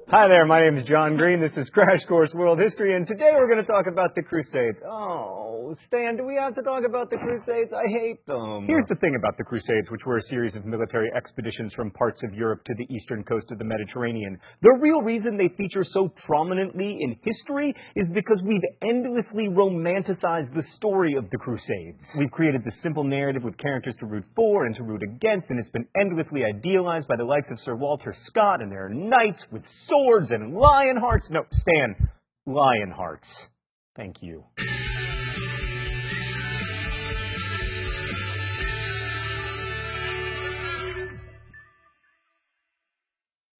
Hi there, my name is John Green. This is Crash Course World History, and today we're going to talk about the Crusades. Oh, Stan, do we have to talk about the Crusades? I hate them. Here's the thing about the Crusades, which were a series of military expeditions from parts of Europe to the eastern coast of the Mediterranean. The real reason they feature so prominently in history is because we've endlessly romanticized the story of the Crusades. We've created this simple narrative with characters to root for and to root against, and it's been endlessly idealized by the likes of Sir Walter Scott and their knights with swords and lion hearts. No, Stan, lion hearts. Thank you.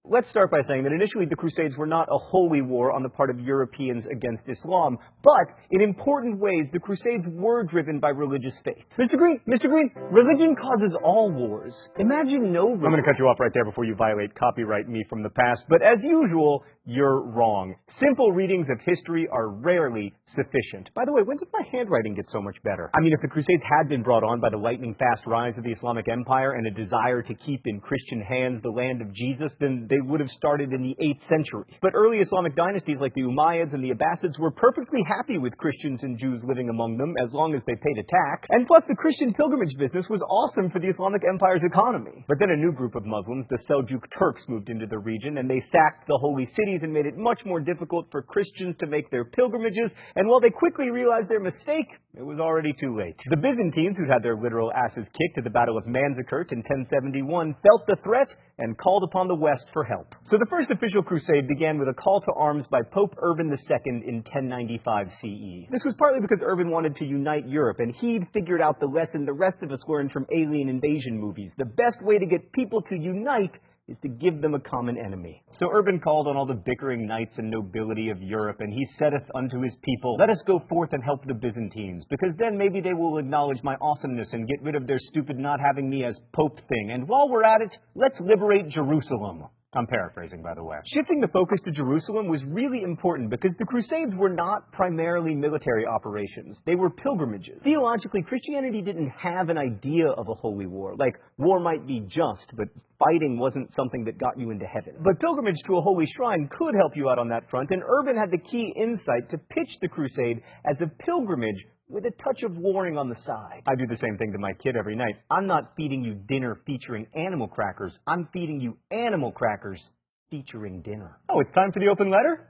Let's start by saying that initially the Crusades were not a holy war on the part of Europeans against Islam, but in important ways the Crusades were driven by religious faith. Mr. Green, religion causes all wars. Imagine no religion. I'm going to cut you off right there before you violate copyright me from the past, but as usual, you're wrong. Simple readings of history are rarely sufficient. By the way, when did my handwriting get so much better? I mean, if the Crusades had been brought on by the lightning-fast rise of the Islamic Empire and a desire to keep in Christian hands the land of Jesus, then they would have started in the 8th century. But early Islamic dynasties like the Umayyads and the Abbasids were perfectly happy with Christians and Jews living among them as long as they paid a tax. And plus, the Christian pilgrimage business was awesome for the Islamic Empire's economy. But then a new group of Muslims, the Seljuk Turks, moved into the region, and they sacked the holy cities and made it much more difficult for Christians to make their pilgrimages. And while they quickly realized their mistake, it was already too late. The Byzantines, who'd had their literal asses kicked at the Battle of Manzikert in 1071, felt the threat and called upon the West for help. So the first official crusade began with a call to arms by Pope Urban II in 1095 CE. This was partly because Urban wanted to unite Europe, and he'd figured out the lesson the rest of us learned from alien invasion movies. The best way to get people to unite is to give them a common enemy. So Urban called on all the bickering knights and nobility of Europe, and he saith unto his people, "Let us go forth and help the Byzantines, because then maybe they will acknowledge my awesomeness and get rid of their stupid not having me as Pope thing. And while we're at it, let's liberate Jerusalem." I'm paraphrasing, by the way. Shifting the focus to Jerusalem was really important because the Crusades were not primarily military operations. They were pilgrimages. Theologically, Christianity didn't have an idea of a holy war. Like, war might be just, but fighting wasn't something that got you into heaven. But pilgrimage to a holy shrine could help you out on that front, and Urban had the key insight to pitch the crusade as a pilgrimage with a touch of warning on the side. I do the same thing to my kid every night. I'm not feeding you dinner featuring animal crackers. I'm feeding you animal crackers featuring dinner. Oh, it's time for the open letter?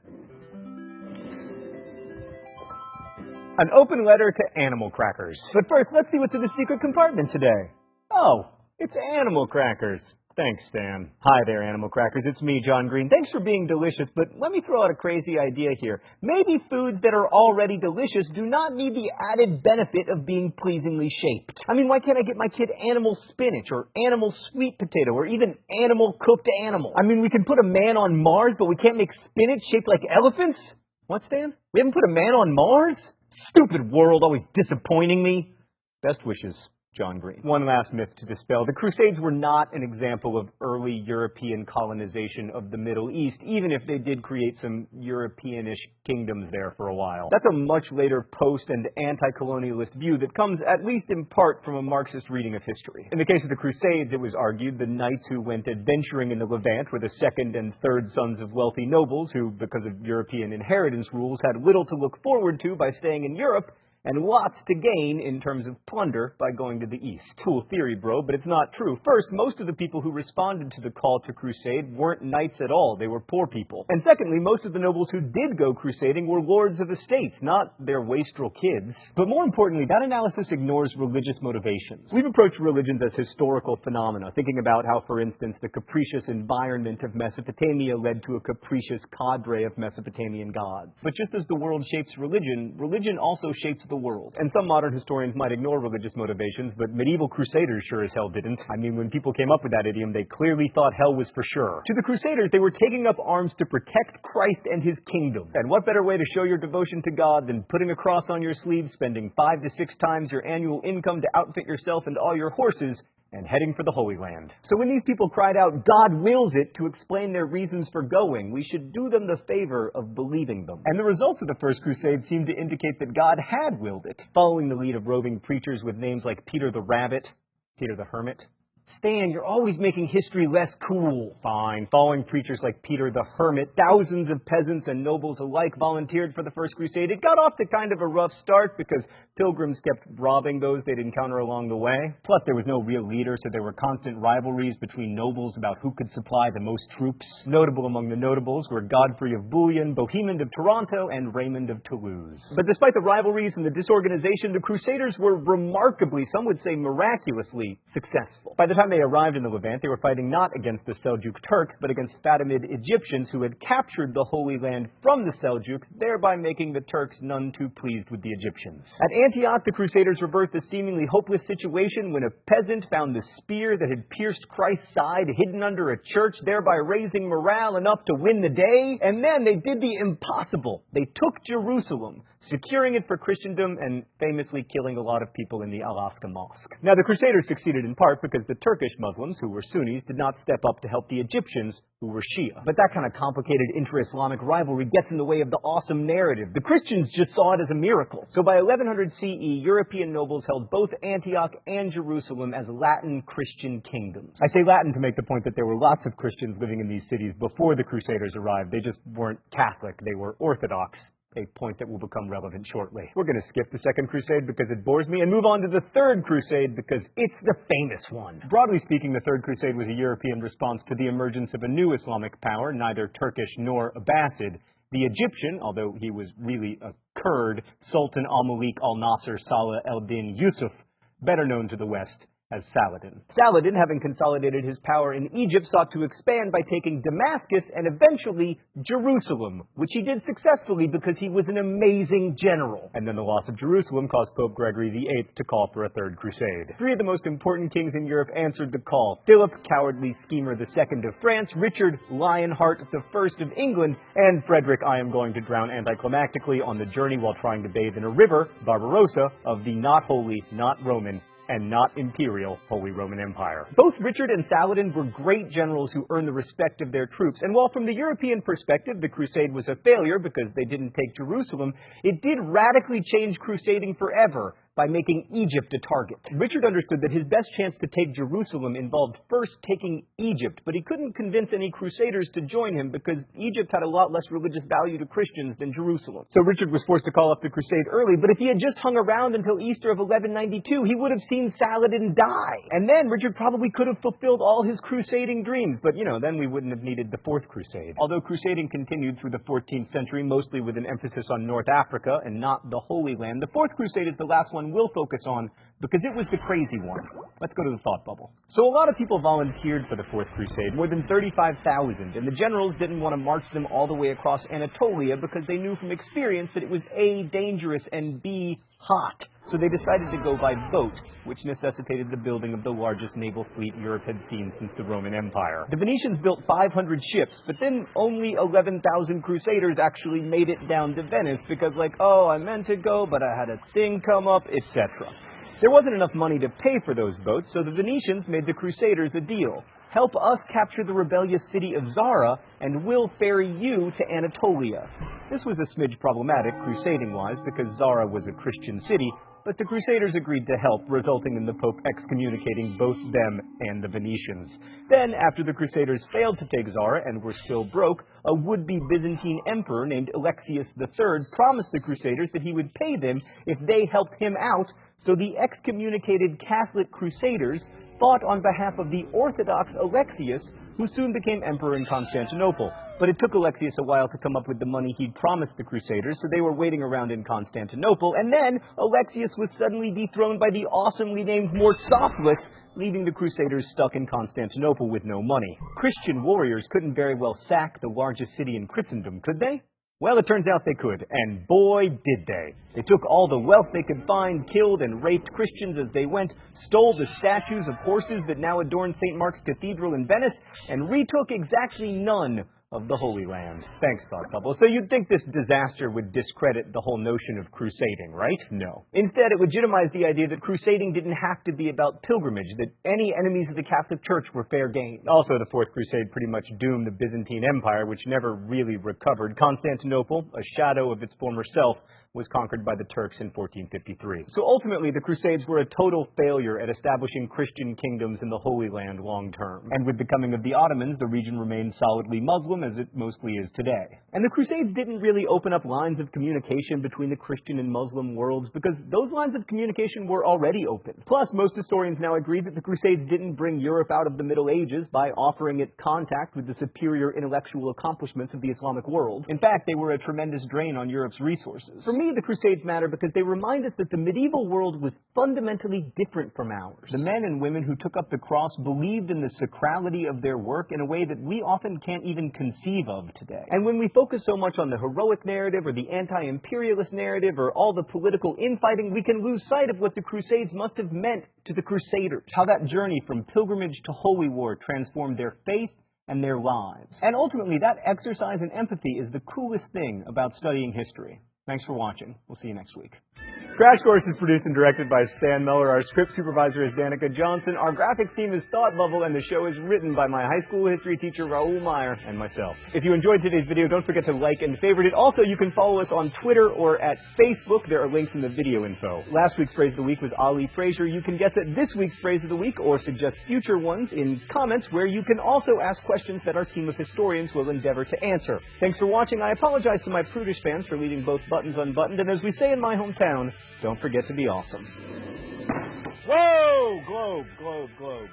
An open letter to animal crackers. But first, let's see what's in the secret compartment today. Oh, it's animal crackers. Thanks, Stan. Hi there, animal crackers. It's me, John Green. Thanks for being delicious, but let me throw out a crazy idea here. Maybe foods that are already delicious do not need the added benefit of being pleasingly shaped. I mean, why can't I get my kid animal spinach or animal sweet potato or even animal cooked animal? I mean, we can put a man on Mars, but we can't make spinach shaped like elephants? What, Stan? We haven't put a man on Mars? Stupid world, always disappointing me. Best wishes, John Green. One last myth to dispel. The Crusades were not an example of early European colonization of the Middle East, even if they did create some Europeanish kingdoms there for a while. That's a much later post- and anti-colonialist view that comes, at least in part, from a Marxist reading of history. In the case of the Crusades, it was argued the knights who went adventuring in the Levant were the second and third sons of wealthy nobles who, because of European inheritance rules, had little to look forward to by staying in Europe, and lots to gain in terms of plunder by going to the east. Cool theory, bro, but it's not true. First, most of the people who responded to the call to crusade weren't knights at all. They were poor people. And secondly, most of the nobles who did go crusading were lords of estates, not their wastrel kids. But more importantly, that analysis ignores religious motivations. We've approached religions as historical phenomena, thinking about how, for instance, the capricious environment of Mesopotamia led to a capricious cadre of Mesopotamian gods. But just as the world shapes religion, religion also shapes the world. And some modern historians might ignore religious motivations, but medieval crusaders sure as hell didn't. I mean, when people came up with that idiom, they clearly thought hell was for sure. To the crusaders, they were taking up arms to protect Christ and his kingdom. And what better way to show your devotion to God than putting a cross on your sleeve, spending 5 to 6 times your annual income to outfit yourself and all your horses, and heading for the Holy Land. So when these people cried out, "God wills it," to explain their reasons for going, we should do them the favor of believing them. And the results of the First Crusade seem to indicate that God had willed it, following the lead of roving preachers with names like Peter the Rabbit, Peter the Hermit, Stan, you're always making history less cool. Fine. Following preachers like Peter the Hermit, thousands of peasants and nobles alike volunteered for the First Crusade. It got off to kind of a rough start because pilgrims kept robbing those they'd encounter along the way. Plus, there was no real leader, so there were constant rivalries between nobles about who could supply the most troops. Notable among the notables were Godfrey of Bouillon, Bohemond of Toronto, and Raymond of Toulouse. But despite the rivalries and the disorganization, the Crusaders were remarkably, some would say miraculously, successful. By the time they arrived in the Levant, they were fighting not against the Seljuk Turks, but against Fatimid Egyptians who had captured the Holy Land from the Seljuks, thereby making the Turks none too pleased with the Egyptians. At Antioch, the Crusaders reversed a seemingly hopeless situation when a peasant found the spear that had pierced Christ's side hidden under a church, thereby raising morale enough to win the day. And then they did the impossible. They took Jerusalem, securing it for Christendom and famously killing a lot of people in the Al-Aqsa Mosque. Now, the Crusaders succeeded in part because the Turkish Muslims, who were Sunnis, did not step up to help the Egyptians, who were Shia. But that kind of complicated inter-Islamic rivalry gets in the way of the awesome narrative. The Christians just saw it as a miracle. So by 1100 CE, European nobles held both Antioch and Jerusalem as Latin Christian kingdoms. I say Latin to make the point that there were lots of Christians living in these cities before the Crusaders arrived. They just weren't Catholic. They were Orthodox. A point that will become relevant shortly. We're going to skip the Second Crusade because it bores me and move on to the Third Crusade because it's the famous one. Broadly speaking, the Third Crusade was a European response to the emergence of a new Islamic power, neither Turkish nor Abbasid. The Egyptian, although he was really a Kurd, Sultan al-Malik al-Nasser Salah al-Din Yusuf, better known to the West as Saladin. Saladin, having consolidated his power in Egypt, sought to expand by taking Damascus and eventually Jerusalem, which he did successfully because he was an amazing general. And then the loss of Jerusalem caused Pope Gregory VIII to call for a Third Crusade. Three of the most important kings in Europe answered the call: Philip, cowardly schemer II of France, Richard, Lionheart I of England, and Frederick, I am going to drown anticlimactically on the journey while trying to bathe in a river, Barbarossa, of the not holy, not Roman, and not imperial Holy Roman Empire. Both Richard and Saladin were great generals who earned the respect of their troops, and while from the European perspective the crusade was a failure because they didn't take Jerusalem, it did radically change crusading forever by making Egypt a target. Richard understood that his best chance to take Jerusalem involved first taking Egypt, but he couldn't convince any crusaders to join him because Egypt had a lot less religious value to Christians than Jerusalem. So Richard was forced to call off the crusade early, but if he had just hung around until Easter of 1192, he would have seen Saladin die. And then Richard probably could have fulfilled all his crusading dreams, but then we wouldn't have needed the Fourth Crusade. Although crusading continued through the 14th century, mostly with an emphasis on North Africa and not the Holy Land, the Fourth Crusade is the last one we'll focus on because it was the crazy one. Let's go to the thought bubble. So a lot of people volunteered for the Fourth Crusade, more than 35,000, and the generals didn't want to march them all the way across Anatolia because they knew from experience that it was A, dangerous, and B, hot. So they decided to go by boat, which necessitated the building of the largest naval fleet Europe had seen since the Roman Empire. The Venetians built 500 ships, but then only 11,000 crusaders actually made it down to Venice because oh, I meant to go, but I had a thing come up, etc. There wasn't enough money to pay for those boats, so the Venetians made the crusaders a deal. Help us capture the rebellious city of Zara, and we'll ferry you to Anatolia. This was a smidge problematic, crusading-wise, because Zara was a Christian city, but the Crusaders agreed to help, resulting in the Pope excommunicating both them and the Venetians. Then, after the Crusaders failed to take Zara and were still broke, a would-be Byzantine emperor named Alexius III promised the Crusaders that he would pay them if they helped him out, so the excommunicated Catholic Crusaders fought on behalf of the Orthodox Alexius, who soon became emperor in Constantinople. But it took Alexius a while to come up with the money he'd promised the Crusaders, so they were waiting around in Constantinople, and then Alexius was suddenly dethroned by the awesomely named Murtzophlus, leaving the Crusaders stuck in Constantinople with no money. Christian warriors couldn't very well sack the largest city in Christendom, could they? Well, it turns out they could, and boy did they. They took all the wealth they could find, killed and raped Christians as they went, stole the statues of horses that now adorn St. Mark's Cathedral in Venice, and retook exactly none of the Holy Land. Thanks, Thought Bubble. So you'd think this disaster would discredit the whole notion of crusading, right? No. Instead, it legitimized the idea that crusading didn't have to be about pilgrimage, that any enemies of the Catholic Church were fair game. Also, the Fourth Crusade pretty much doomed the Byzantine Empire, which never really recovered. Constantinople, a shadow of its former self, was conquered by the Turks in 1453. So ultimately, the Crusades were a total failure at establishing Christian kingdoms in the Holy Land long term. And with the coming of the Ottomans, the region remained solidly Muslim, as it mostly is today. And the Crusades didn't really open up lines of communication between the Christian and Muslim worlds, because those lines of communication were already open. Plus, most historians now agree that the Crusades didn't bring Europe out of the Middle Ages by offering it contact with the superior intellectual accomplishments of the Islamic world. In fact, they were a tremendous drain on Europe's resources. For me, the Crusades matter because they remind us that the medieval world was fundamentally different from ours. The men and women who took up the cross believed in the sacrality of their work in a way that we often can't even conceive of today. And when we focus so much on the heroic narrative or the anti-imperialist narrative or all the political infighting, we can lose sight of what the Crusades must have meant to the Crusaders. How that journey from pilgrimage to holy war transformed their faith and their lives. And ultimately, that exercise in empathy is the coolest thing about studying history. Thanks for watching. We'll see you next week. Crash Course is produced and directed by Stan Miller. Our script supervisor is Danica Johnson. Our graphics team is Thought Bubble, and the show is written by my high school history teacher, Raoul Meyer, and myself. If you enjoyed today's video, don't forget to like and favorite it. Also, you can follow us on Twitter or at Facebook. There are links in the video info. Last week's phrase of the week was Ali Frazier. You can guess at this week's phrase of the week or suggest future ones in comments, where you can also ask questions that our team of historians will endeavor to answer. Thanks for watching. I apologize to my prudish fans for leaving both buttons unbuttoned, and as we say in my hometown, don't forget to be awesome. Whoa! Globe, globe, globe.